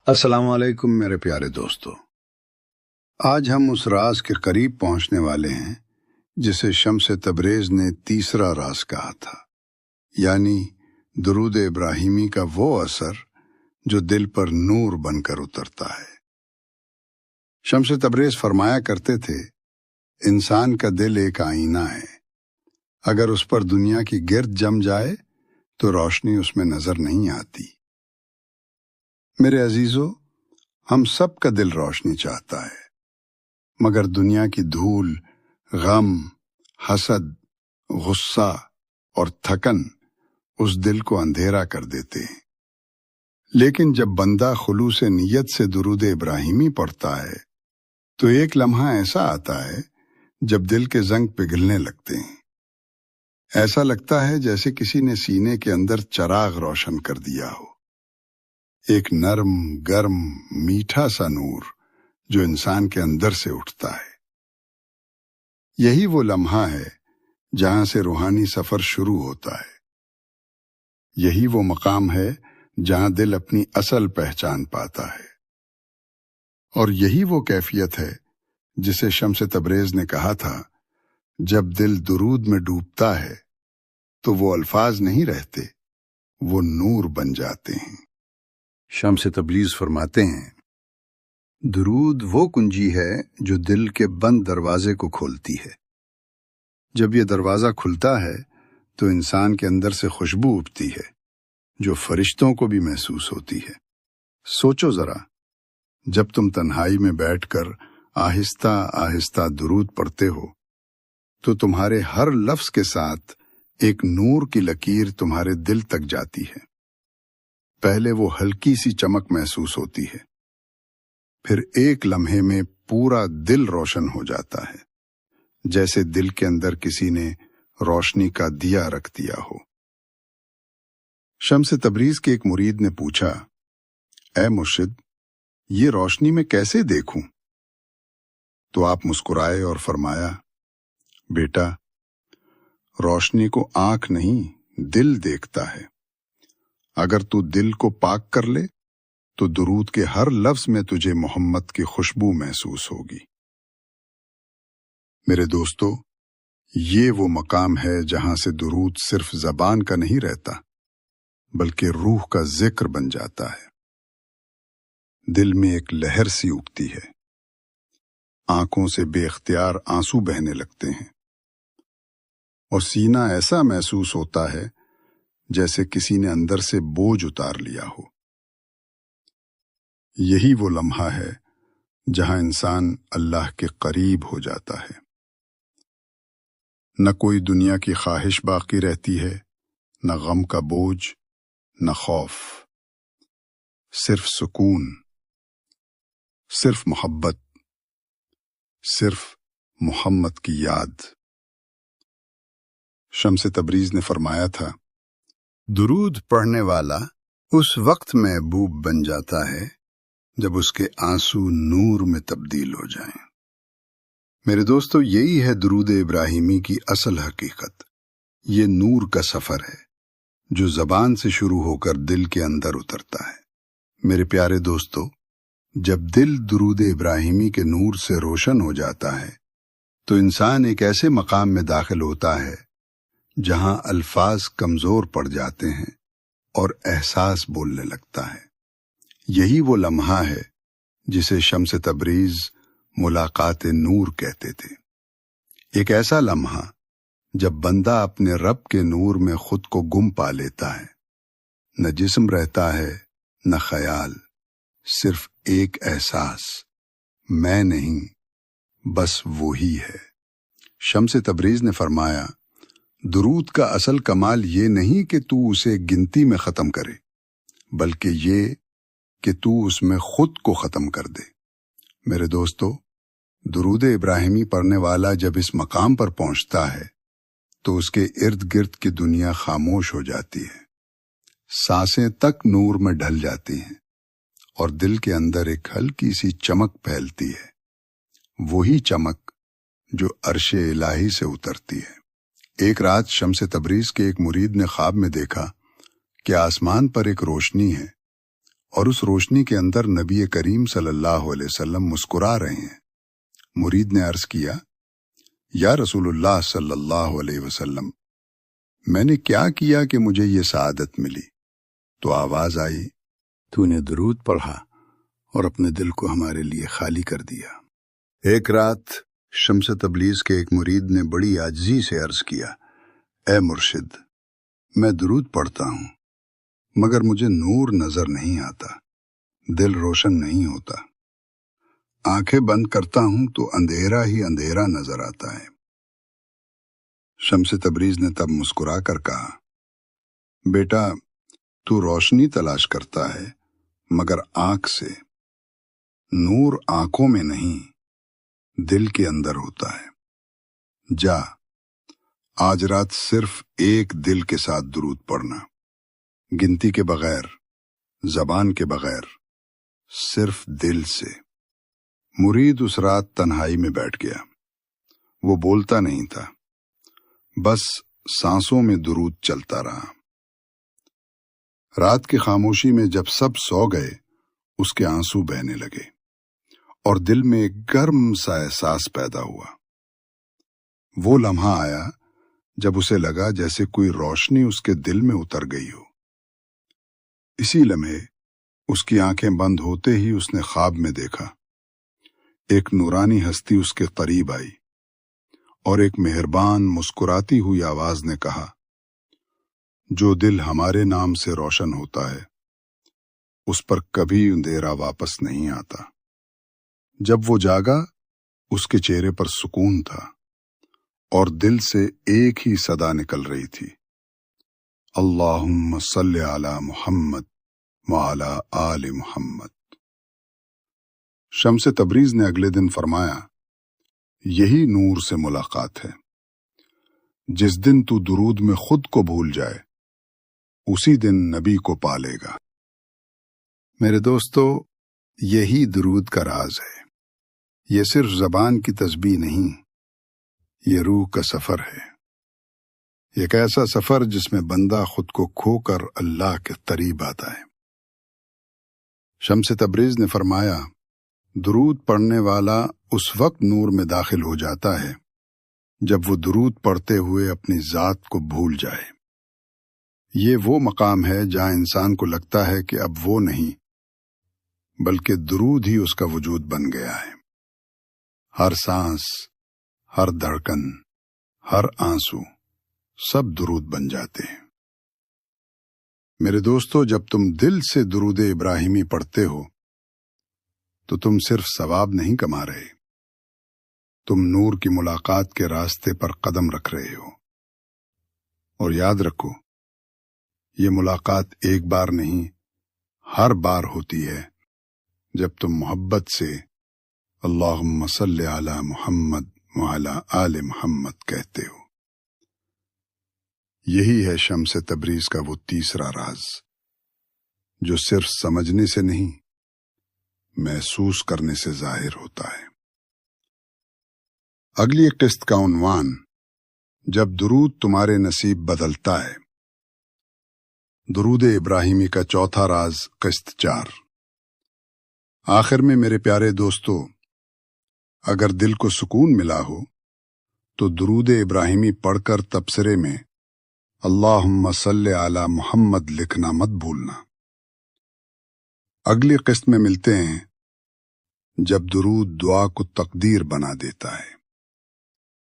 السلام علیکم میرے پیارے دوستو، آج ہم اس راز کے قریب پہنچنے والے ہیں جسے شمس تبریز نے تیسرا راز کہا تھا، یعنی درود ابراہیمی کا وہ اثر جو دل پر نور بن کر اترتا ہے۔ شمس تبریز فرمایا کرتے تھے، انسان کا دل ایک آئینہ ہے، اگر اس پر دنیا کی گرد جم جائے تو روشنی اس میں نظر نہیں آتی۔ میرے عزیزو، ہم سب کا دل روشنی چاہتا ہے، مگر دنیا کی دھول، غم، حسد، غصہ اور تھکن اس دل کو اندھیرا کر دیتے ہیں۔ لیکن جب بندہ خلوص نیت سے درود ابراہیمی پڑھتا ہے تو ایک لمحہ ایسا آتا ہے جب دل کے زنگ پگھلنے لگتے ہیں۔ ایسا لگتا ہے جیسے کسی نے سینے کے اندر چراغ روشن کر دیا ہو، ایک نرم، گرم، میٹھا سا نور جو انسان کے اندر سے اٹھتا ہے۔ یہی وہ لمحہ ہے جہاں سے روحانی سفر شروع ہوتا ہے۔ یہی وہ مقام ہے جہاں دل اپنی اصل پہچان پاتا ہے، اور یہی وہ کیفیت ہے جسے شمس تبریز نے کہا تھا، جب دل درود میں ڈوبتا ہے تو وہ الفاظ نہیں رہتے، وہ نور بن جاتے ہیں۔ شمس تبریز فرماتے ہیں، درود وہ کنجی ہے جو دل کے بند دروازے کو کھولتی ہے۔ جب یہ دروازہ کھلتا ہے تو انسان کے اندر سے خوشبو اٹھتی ہے جو فرشتوں کو بھی محسوس ہوتی ہے۔ سوچو ذرا، جب تم تنہائی میں بیٹھ کر آہستہ آہستہ درود پڑھتے ہو تو تمہارے ہر لفظ کے ساتھ ایک نور کی لکیر تمہارے دل تک جاتی ہے۔ پہلے وہ ہلکی سی چمک محسوس ہوتی ہے، پھر ایک لمحے میں پورا دل روشن ہو جاتا ہے، جیسے دل کے اندر کسی نے روشنی کا دیا رکھ دیا ہو۔ شمس تبریز کے ایک مرید نے پوچھا، اے مرشد، یہ روشنی میں کیسے دیکھوں؟ تو آپ مسکرائے اور فرمایا، بیٹا، روشنی کو آنکھ نہیں دل دیکھتا ہے۔ اگر تو دل کو پاک کر لے تو درود کے ہر لفظ میں تجھے محمد کی خوشبو محسوس ہوگی۔ میرے دوستو، یہ وہ مقام ہے جہاں سے درود صرف زبان کا نہیں رہتا بلکہ روح کا ذکر بن جاتا ہے۔ دل میں ایک لہر سی اٹھتی ہے، آنکھوں سے بے اختیار آنسو بہنے لگتے ہیں، اور سینہ ایسا محسوس ہوتا ہے جیسے کسی نے اندر سے بوجھ اتار لیا ہو۔ یہی وہ لمحہ ہے جہاں انسان اللہ کے قریب ہو جاتا ہے۔ نہ کوئی دنیا کی خواہش باقی رہتی ہے، نہ غم کا بوجھ، نہ خوف، صرف سکون، صرف محبت، صرف محمد کی یاد۔ شمس تبریز نے فرمایا تھا، درود پڑھنے والا اس وقت محبوب بن جاتا ہے جب اس کے آنسو نور میں تبدیل ہو جائیں۔ میرے دوستو، یہی ہے درود ابراہیمی کی اصل حقیقت۔ یہ نور کا سفر ہے جو زبان سے شروع ہو کر دل کے اندر اترتا ہے۔ میرے پیارے دوستو، جب دل درود ابراہیمی کے نور سے روشن ہو جاتا ہے تو انسان ایک ایسے مقام میں داخل ہوتا ہے جہاں الفاظ کمزور پڑ جاتے ہیں اور احساس بولنے لگتا ہے۔ یہی وہ لمحہ ہے جسے شمس تبریز ملاقات نور کہتے تھے۔ ایک ایسا لمحہ جب بندہ اپنے رب کے نور میں خود کو گم پا لیتا ہے، نہ جسم رہتا ہے نہ خیال، صرف ایک احساس، میں نہیں، بس وہی ہے۔ شمس تبریز نے فرمایا، درود کا اصل کمال یہ نہیں کہ تو اسے گنتی میں ختم کرے، بلکہ یہ کہ تو اس میں خود کو ختم کر دے۔ میرے دوستو، درود ابراہیمی پڑھنے والا جب اس مقام پر پہنچتا ہے تو اس کے ارد گرد کی دنیا خاموش ہو جاتی ہے، سانسیں تک نور میں ڈھل جاتی ہیں، اور دل کے اندر ایک ہلکی سی چمک پھیلتی ہے، وہی چمک جو عرش الہی سے اترتی ہے۔ ایک رات شمس تبریز کے ایک مرید نے خواب میں دیکھا کہ آسمان پر ایک روشنی ہے اور اس روشنی کے اندر نبی کریم صلی اللہ علیہ وسلم مسکرا رہے ہیں۔ مرید نے عرض کیا، یا رسول اللہ صلی اللہ علیہ وسلم، میں نے کیا کیا کہ مجھے یہ سعادت ملی؟ تو آواز آئی، تو نے درود پڑھا اور اپنے دل کو ہمارے لیے خالی کر دیا۔ ایک رات شمس تبریز کے ایک مرید نے بڑی عاجزی سے عرض کیا، اے مرشد، میں درود پڑھتا ہوں مگر مجھے نور نظر نہیں آتا، دل روشن نہیں ہوتا، آنکھیں بند کرتا ہوں تو اندھیرا ہی اندھیرا نظر آتا ہے۔ شمس تبریز نے تب مسکرا کر کہا، بیٹا تو روشنی تلاش کرتا ہے مگر آنکھ سے، نور آنکھوں میں نہیں دل کے اندر ہوتا ہے۔ جا آج رات صرف ایک دل کے ساتھ درود پڑھنا، گنتی کے بغیر، زبان کے بغیر، صرف دل سے۔ مرید اس رات تنہائی میں بیٹھ گیا، وہ بولتا نہیں تھا، بس سانسوں میں درود چلتا رہا۔ رات کی خاموشی میں جب سب سو گئے، اس کے آنسو بہنے لگے اور دل میں ایک گرم سا احساس پیدا ہوا۔ وہ لمحہ آیا جب اسے لگا جیسے کوئی روشنی اس کے دل میں اتر گئی ہو۔ اسی لمحے اس کی آنکھیں بند ہوتے ہی اس نے خواب میں دیکھا، ایک نورانی ہستی اس کے قریب آئی اور ایک مہربان مسکراتی ہوئی آواز نے کہا، جو دل ہمارے نام سے روشن ہوتا ہے اس پر کبھی اندھیرا واپس نہیں آتا۔ جب وہ جاگا، اس کے چہرے پر سکون تھا اور دل سے ایک ہی صدا نکل رہی تھی، اللہم صلی علی محمد وعلی آل محمد۔ شمس تبریز نے اگلے دن فرمایا، یہی نور سے ملاقات ہے۔ جس دن تو درود میں خود کو بھول جائے، اسی دن نبی کو پالے گا۔ میرے دوستو، یہی درود کا راز ہے۔ یہ صرف زبان کی تسبیح نہیں، یہ روح کا سفر ہے، ایک ایسا سفر جس میں بندہ خود کو کھو کر اللہ کے قریب آتا ہے۔ شمس تبریز نے فرمایا، درود پڑھنے والا اس وقت نور میں داخل ہو جاتا ہے جب وہ درود پڑھتے ہوئے اپنی ذات کو بھول جائے۔ یہ وہ مقام ہے جہاں انسان کو لگتا ہے کہ اب وہ نہیں بلکہ درود ہی اس کا وجود بن گیا ہے۔ ہر سانس، ہر دھڑکن، ہر آنسو، سب درود بن جاتے ہیں۔ میرے دوستو، جب تم دل سے درود ابراہیمی پڑھتے ہو تو تم صرف ثواب نہیں کما رہے، تم نور کی ملاقات کے راستے پر قدم رکھ رہے ہو۔ اور یاد رکھو، یہ ملاقات ایک بار نہیں، ہر بار ہوتی ہے جب تم محبت سے اللہم صلی علی محمد وعلی آل محمد کہتے ہو۔ یہی ہے شمس تبریز کا وہ تیسرا راز، جو صرف سمجھنے سے نہیں، محسوس کرنے سے ظاہر ہوتا ہے۔ اگلی قسط کا عنوان، جب درود تمہارے نصیب بدلتا ہے۔ درود ابراہیمی کا چوتھا راز، قسط 4۔ آخر میں میرے پیارے دوستو، اگر دل کو سکون ملا ہو تو درود ابراہیمی پڑھ کر تبصرے میں اللہم صلی علی محمد لکھنا مت بھولنا۔ اگلی قسط میں ملتے ہیں، جب درود دعا کو تقدیر بنا دیتا ہے۔